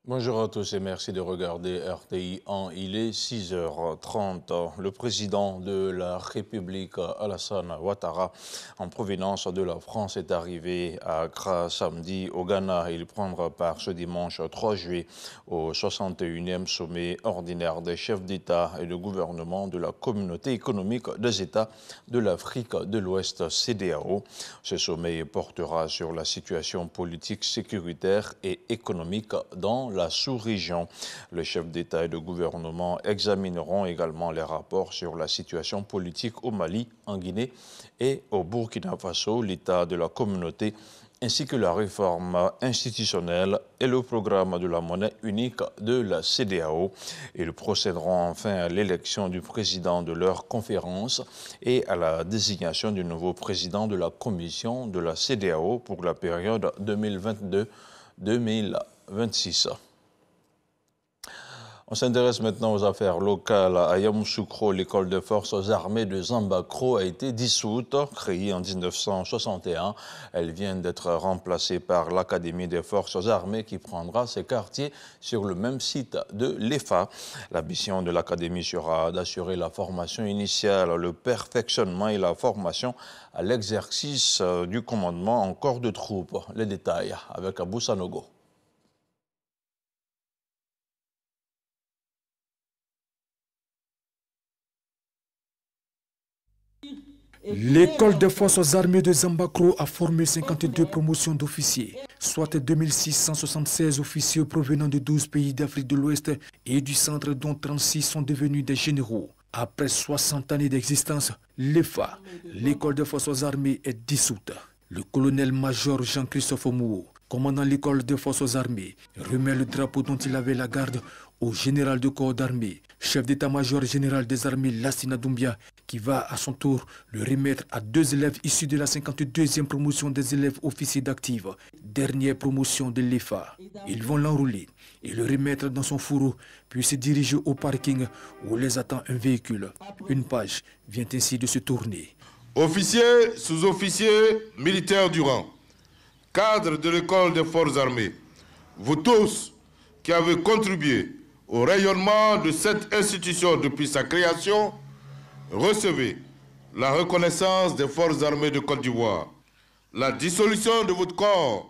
Bonjour à tous et merci de regarder RTI 1. Il est 6h30. Le président de la République, Alassane Ouattara, en provenance de la France, est arrivé à Accra samedi au Ghana. Il prendra part ce dimanche 3 juillet au 61e sommet ordinaire des chefs d'État et de gouvernement de la Communauté économique des États de l'Afrique de l'Ouest, CEDEAO. Ce sommet portera sur la situation politique, sécuritaire et économique dans la sous-région. Les chefs d'État et de gouvernement examineront également les rapports sur la situation politique au Mali, en Guinée et au Burkina Faso, l'état de la communauté, ainsi que la réforme institutionnelle et le programme de la monnaie unique de la CEDEAO. Ils procéderont enfin à l'élection du président de leur conférence et à la désignation du nouveau président de la commission de la CEDEAO pour la période 2022-2026. On s'intéresse maintenant aux affaires locales. À Yamoussoukro, l'école des forces armées de Zambakro a été dissoute. Créée en 1961, elle vient d'être remplacée par l'Académie des forces armées qui prendra ses quartiers sur le même site de l'EFA. La mission de l'Académie sera d'assurer la formation initiale, le perfectionnement et la formation à l'exercice du commandement en corps de troupes. Les détails avec Abou Sanogo. L'école des forces armées de Zambakro a formé 52 promotions d'officiers, soit 2676 officiers provenant de 12 pays d'Afrique de l'Ouest et du centre, dont 36 sont devenus des généraux. Après 60 années d'existence, l'EFA, l'école des forces armées, est dissoute. Le colonel-major Jean-Christophe Mouo, commandant l'école des forces armées, remet le drapeau dont il avait la garde au général de corps d'armée, chef d'état-major général des armées Lassina Doumbia, qui va à son tour le remettre à 2 élèves issus de la 52e promotion des élèves officiers d'active, dernière promotion de l'EFA. Ils vont l'enrouler et le remettre dans son fourreau, puis se diriger au parking où les attend un véhicule. Une page vient ainsi de se tourner. Officiers, sous-officiers, militaires du rang, cadres de l'école des forces armées, vous tous qui avez contribué au rayonnement de cette institution depuis sa création, recevez la reconnaissance des forces armées de Côte d'Ivoire. La dissolution de votre corps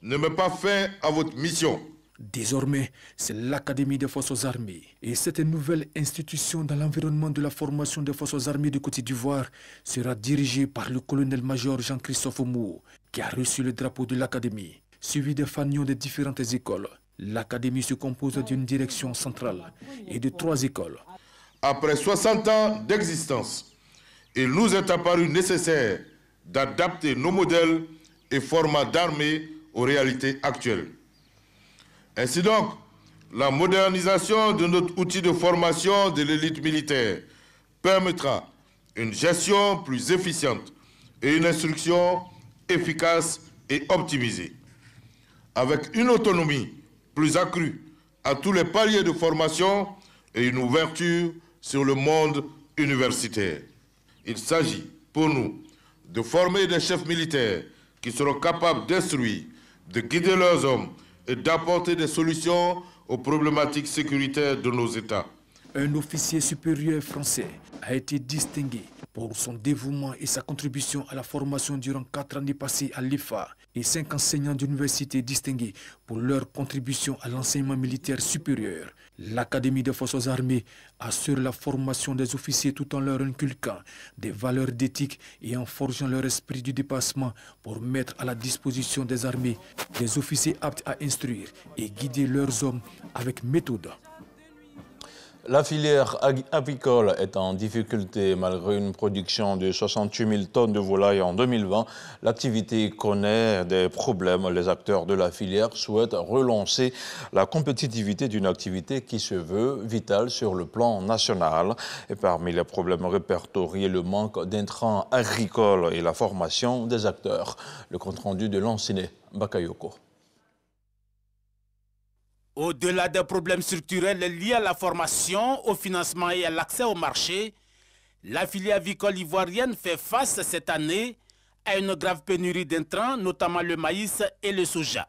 ne met pas fin à votre mission. Désormais, c'est l'Académie des forces armées. Et cette nouvelle institution dans l'environnement de la formation des forces armées de Côte d'Ivoire sera dirigée par le colonel-major Jean-Christophe Mouo, qui a reçu le drapeau de l'Académie, suivi des fanions des différentes écoles. L'Académie se compose d'une direction centrale et de 3 écoles. Après 60 ans d'existence, il nous est apparu nécessaire d'adapter nos modèles et formats d'armée aux réalités actuelles. Ainsi donc, la modernisation de notre outil de formation de l'élite militaire permettra une gestion plus efficiente et une instruction efficace et optimisée. Avec une autonomie plus accrue à tous les paliers de formation et une ouverture sur le monde universitaire. Il s'agit pour nous de former des chefs militaires qui seront capables d'instruire, de guider leurs hommes et d'apporter des solutions aux problématiques sécuritaires de nos États. Un officier supérieur français a été distingué pour son dévouement et sa contribution à la formation durant 4 années passées à l'EFA et 5 enseignants d'université distingués pour leur contribution à l'enseignement militaire supérieur. L'Académie des forces armées assure la formation des officiers tout en leur inculquant des valeurs d'éthique et en forgeant leur esprit du dépassement pour mettre à la disposition des armées des officiers aptes à instruire et guider leurs hommes avec méthode. La filière avicole est en difficulté malgré une production de 68 000 tonnes de volailles en 2020. L'activité connaît des problèmes. Les acteurs de la filière souhaitent relancer la compétitivité d'une activité qui se veut vitale sur le plan national. Et parmi les problèmes répertoriés, le manque d'intrants agricoles et la formation des acteurs. Le compte-rendu de l'Anciné, Bakayoko. Au-delà des problèmes structurels liés à la formation, au financement et à l'accès au marché, la filière avicole ivoirienne fait face cette année à une grave pénurie d'intrants, notamment le maïs et le soja.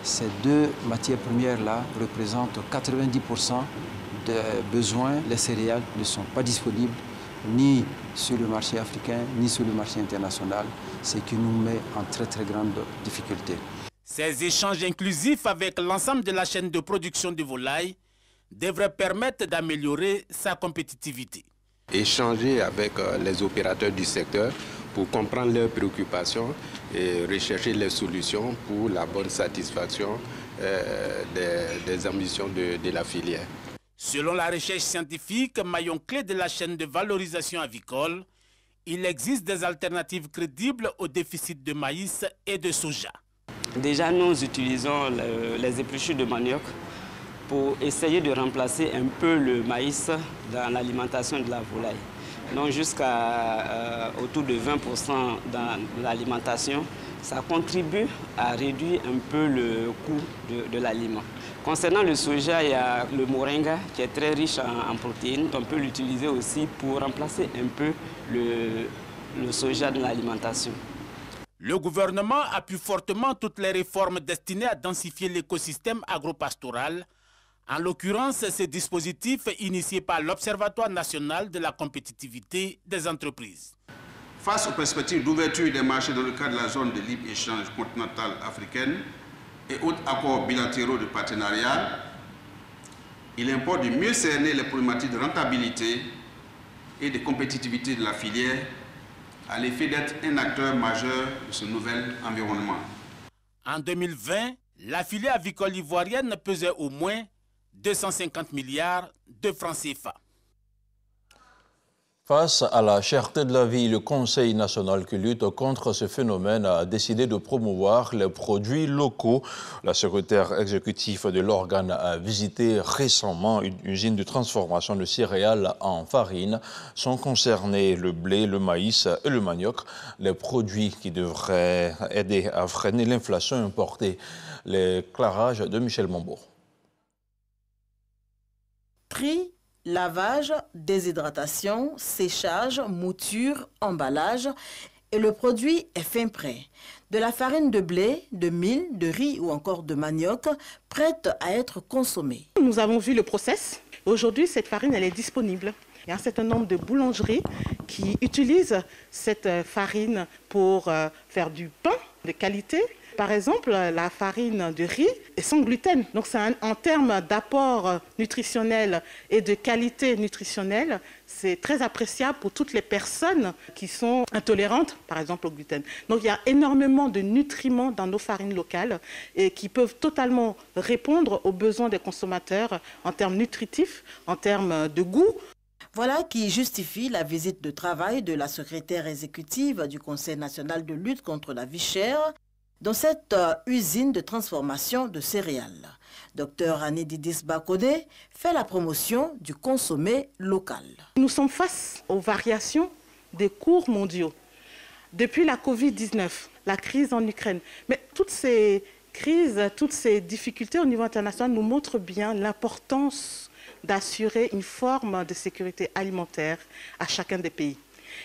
Ces deux matières premières-là représentent 90% des besoins. Les céréales ne sont pas disponibles ni sur le marché africain, ni sur le marché international, ce qui nous met en très très grande difficulté. Ces échanges inclusifs avec l'ensemble de la chaîne de production de volailles devraient permettre d'améliorer sa compétitivité. Échanger avec les opérateurs du secteur pour comprendre leurs préoccupations et rechercher les solutions pour la bonne satisfaction des ambitions de la filière. Selon la recherche scientifique, maillon clé de la chaîne de valorisation avicole, il existe des alternatives crédibles au déficit de maïs et de soja. Déjà, nous utilisons les épluchures de manioc pour essayer de remplacer un peu le maïs dans l'alimentation de la volaille. Donc jusqu'à autour de 20% dans l'alimentation, ça contribue à réduire un peu le coût de l'aliment. Concernant le soja, il y a le moringa qui est très riche en protéines. On peut l'utiliser aussi pour remplacer un peu le soja dans l'alimentation. Le gouvernement appuie fortement toutes les réformes destinées à densifier l'écosystème agropastoral. En l'occurrence, ces dispositifs initiés par l'Observatoire national de la compétitivité des entreprises. Face aux perspectives d'ouverture des marchés dans le cadre de la zone de libre-échange continentale africaine et autres accords bilatéraux de partenariat, il importe de mieux cerner les problématiques de rentabilité et de compétitivité de la filière à l'effet d'être un acteur majeur de ce nouvel environnement. En 2020, la filière avicole ivoirienne pesait au moins 250 milliards de francs CFA. Face à la cherté de la vie, le Conseil national qui lutte contre ce phénomène a décidé de promouvoir les produits locaux. La secrétaire exécutive de l'organe a visité récemment une usine de transformation de céréales en farine. Sont concernés le blé, le maïs et le manioc, les produits qui devraient aider à freiner l'inflation importée. L'éclairage de Michel Mombo. Tri, lavage, déshydratation, séchage, mouture, emballage et le produit est fin prêt. De la farine de blé, de mil, de riz ou encore de manioc prête à être consommée. Nous avons vu le process. Aujourd'hui, cette farine elle est disponible. Il y a un certain nombre de boulangeries qui utilisent cette farine pour faire du pain de qualité. Par exemple, la farine de riz est sans gluten. Donc, en termes d'apport nutritionnel et de qualité nutritionnelle, c'est très appréciable pour toutes les personnes qui sont intolérantes, par exemple, au gluten. Donc, il y a énormément de nutriments dans nos farines locales et qui peuvent totalement répondre aux besoins des consommateurs en termes nutritifs, en termes de goût. Voilà qui justifie la visite de travail de la secrétaire exécutive du Conseil national de lutte contre la vie chère dans cette usine de transformation de céréales. Dr Anididis Bakode fait la promotion du consommé local. Nous sommes face aux variations des cours mondiaux. Depuis la Covid-19, la crise en Ukraine, mais toutes ces crises, toutes ces difficultés au niveau international nous montrent bien l'importance d'assurer une forme de sécurité alimentaire à chacun des pays.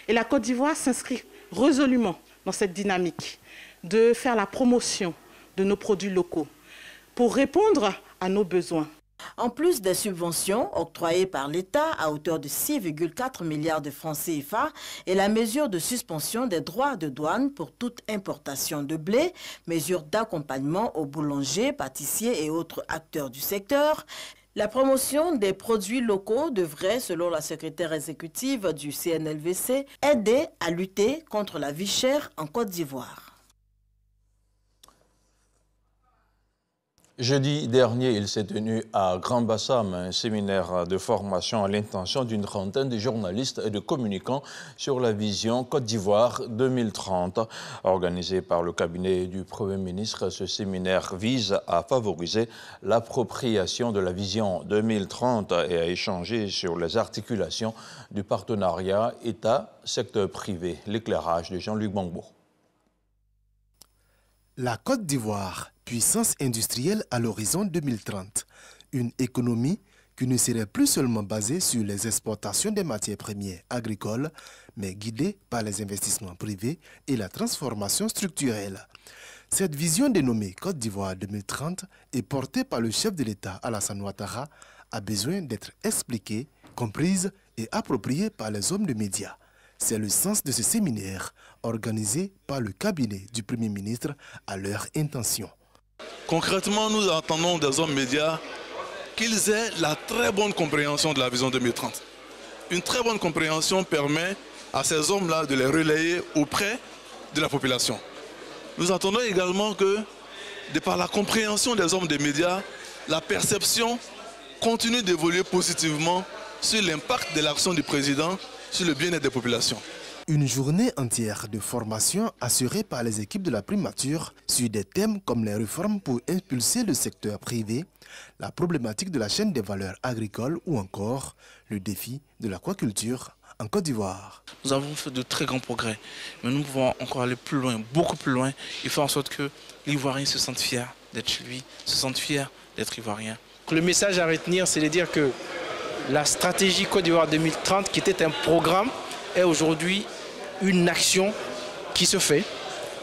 Et la Côte d'Ivoire s'inscrit résolument dans cette dynamique de faire la promotion de nos produits locaux pour répondre à nos besoins. En plus des subventions octroyées par l'État à hauteur de 6,4 milliards de francs CFA et la mesure de suspension des droits de douane pour toute importation de blé, mesure d'accompagnement aux boulangers, pâtissiers et autres acteurs du secteur, la promotion des produits locaux devrait, selon la secrétaire exécutive du CNLVC, aider à lutter contre la vie chère en Côte d'Ivoire. Jeudi dernier, il s'est tenu à Grand-Bassam un séminaire de formation à l'intention d'une trentaine de journalistes et de communicants sur la vision Côte d'Ivoire 2030. Organisé par le cabinet du Premier ministre, ce séminaire vise à favoriser l'appropriation de la vision 2030 et à échanger sur les articulations du partenariat État-secteur privé. L'éclairage de Jean-Luc Bangbo. La Côte d'Ivoire, puissance industrielle à l'horizon 2030. Une économie qui ne serait plus seulement basée sur les exportations des matières premières agricoles, mais guidée par les investissements privés et la transformation structurelle. Cette vision dénommée Côte d'Ivoire 2030 et portée par le chef de l'État Alassane Ouattara a besoin d'être expliquée, comprise et appropriée par les hommes de médias. C'est le sens de ce séminaire organisé par le cabinet du Premier ministre à leur intention. Concrètement, nous attendons des hommes médias qu'ils aient la très bonne compréhension de la vision 2030. Une très bonne compréhension permet à ces hommes-là de les relayer auprès de la population. Nous attendons également que, de par la compréhension des hommes des médias, la perception continue d'évoluer positivement sur l'impact de l'action du président sur le bien-être des populations. Une journée entière de formation assurée par les équipes de la primature sur des thèmes comme les réformes pour impulser le secteur privé, la problématique de la chaîne des valeurs agricoles ou encore le défi de l'aquaculture en Côte d'Ivoire. Nous avons fait de très grands progrès, mais nous pouvons encore aller plus loin, beaucoup plus loin. Il faut en sorte que l'Ivoirien se sente fier d'être chez lui, se sente fier d'être Ivoirien. Le message à retenir, c'est de dire que la stratégie Côte d'Ivoire 2030, qui était un programme, est aujourd'hui une action qui se fait,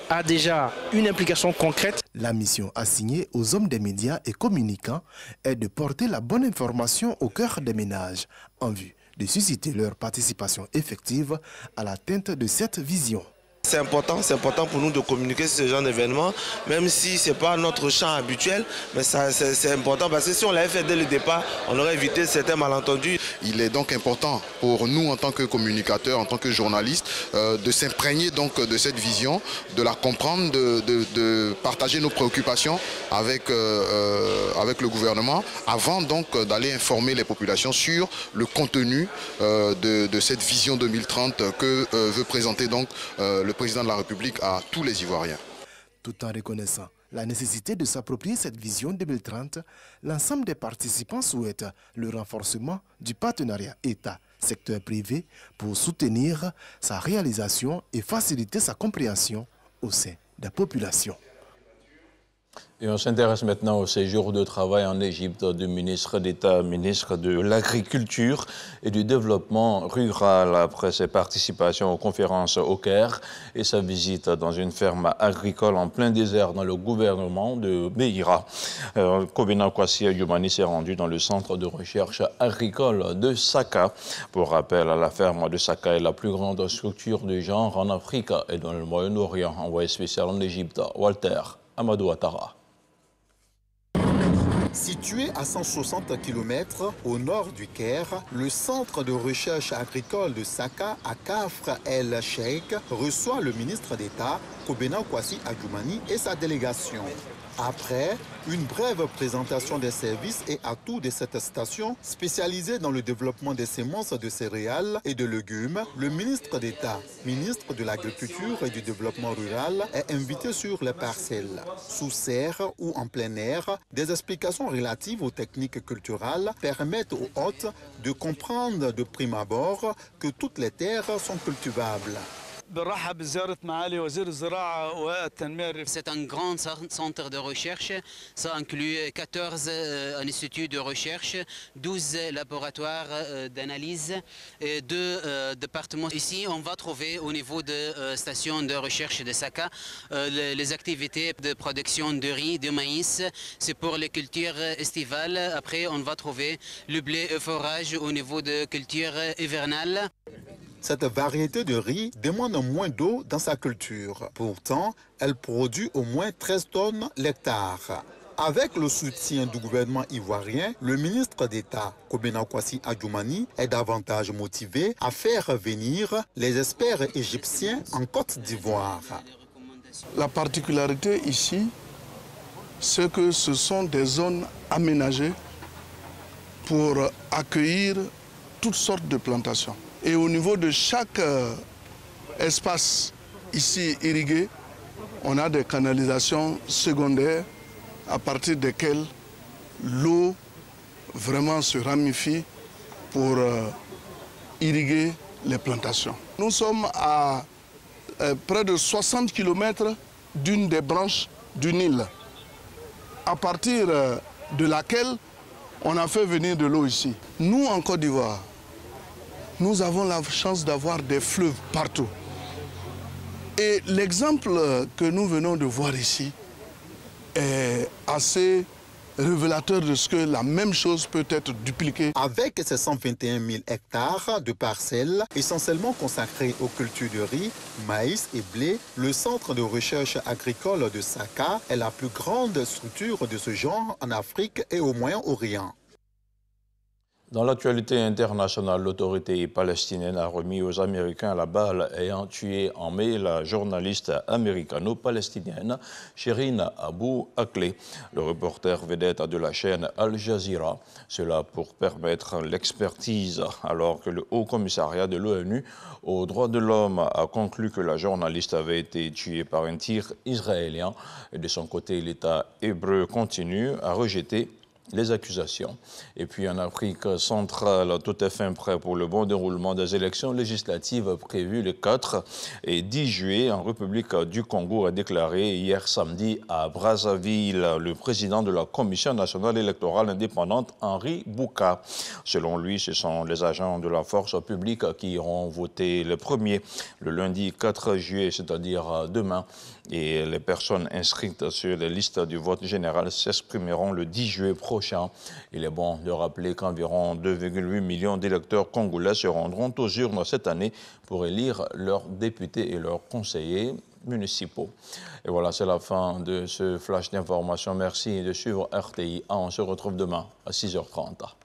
a déjà une implication concrète. La mission assignée aux hommes des médias et communicants est de porter la bonne information au cœur des ménages en vue de susciter leur participation effective à l'atteinte de cette vision. C'est important pour nous de communiquer sur ce genre d'événement, même si ce n'est pas notre champ habituel, mais c'est important parce que si on l'avait fait dès le départ, on aurait évité certains malentendus. Il est donc important pour nous en tant que communicateurs, en tant que journalistes, de s'imprégner donc de cette vision, de la comprendre, de partager nos préoccupations avec le gouvernement, avant donc d'aller informer les populations sur le contenu de cette vision 2030 que veut présenter donc le président de la République à tous les Ivoiriens. Tout en reconnaissant la nécessité de s'approprier cette vision 2030, l'ensemble des participants souhaitent le renforcement du partenariat État-secteur privé pour soutenir sa réalisation et faciliter sa compréhension au sein des populations. Et on s'intéresse maintenant au séjour de travail en Égypte du ministre d'État, ministre de l'Agriculture et du Développement rural après ses participations aux conférences au Caire et sa visite dans une ferme agricole en plein désert dans le gouvernement de Beira. Kobena Kwasi Adjoumani s'est rendu dans le centre de recherche agricole de Saka. Pour rappel, la ferme de Saka est la plus grande structure du genre en Afrique et dans le Moyen-Orient. Envoyé spécial en Égypte, Walter Amadou Ouattara. Situé à 160 km au nord du Caire, le centre de recherche agricole de Saka à Kafr el-Sheikh reçoit le ministre d'État, Kobena Kwasi Adjoumani et sa délégation. Après une brève présentation des services et atouts de cette station spécialisée dans le développement des semences de céréales et de légumes, le ministre d'État, ministre de l'Agriculture et du Développement rural, est invité sur les parcelles. Sous serre ou en plein air, des explications relatives aux techniques culturelles permettent aux hôtes de comprendre de prime abord que toutes les terres sont cultivables. C'est un grand centre de recherche. Ça inclut 14 instituts de recherche, 12 laboratoires d'analyse et 2 départements. Ici, on va trouver au niveau de station de recherche de Saka les activités de production de riz, de maïs. C'est pour les cultures estivales. Après, on va trouver le blé et forage au niveau de cultures hivernales. Cette variété de riz demande moins d'eau dans sa culture. Pourtant, elle produit au moins 13 tonnes l'hectare. Avec le soutien du gouvernement ivoirien, le ministre d'État, Kobena Kwasi Adjoumani, est davantage motivé à faire venir les experts égyptiens en Côte d'Ivoire. La particularité ici, c'est que ce sont des zones aménagées pour accueillir toutes sortes de plantations. Et au niveau de chaque espace ici irrigué, on a des canalisations secondaires à partir desquelles l'eau vraiment se ramifie pour irriguer les plantations. Nous sommes à près de 60 km d'une des branches du Nil, à partir de laquelle on a fait venir de l'eau ici. Nous, en Côte d'Ivoire, nous avons la chance d'avoir des fleuves partout. Et l'exemple que nous venons de voir ici est assez révélateur de ce que la même chose peut être dupliquée. Avec ses 121 000 hectares de parcelles essentiellement consacrées aux cultures de riz, maïs et blé, le Centre de recherche agricole de Saka est la plus grande structure de ce genre en Afrique et au Moyen-Orient. Dans l'actualité internationale, l'autorité palestinienne a remis aux Américains la balle ayant tué en mai la journaliste américano-palestinienne Shireen Abu Akleh, le reporter vedette de la chaîne Al Jazeera. Cela pour permettre l'expertise, alors que le Haut Commissariat de l'ONU aux droits de l'homme a conclu que la journaliste avait été tuée par un tir israélien. Et de son côté, l'État hébreu continue à rejeter les accusations. Et puis en Afrique centrale, tout est fin prêt pour le bon déroulement des élections législatives prévues les 4 et 10 juillet en République du Congo, a déclaré hier samedi à Brazzaville le président de la Commission nationale électorale indépendante, Henri Bouka. Selon lui, ce sont les agents de la force publique qui iront voter le premier, le lundi 4 juillet, c'est-à-dire demain. Et les personnes inscrites sur les listes du vote général s'exprimeront le 10 juillet prochain. Il est bon de rappeler qu'environ 2,8 millions d'électeurs congolais se rendront aux urnes cette année pour élire leurs députés et leurs conseillers municipaux. Et voilà, c'est la fin de ce flash d'information. Merci de suivre RTI. On se retrouve demain à 6h30.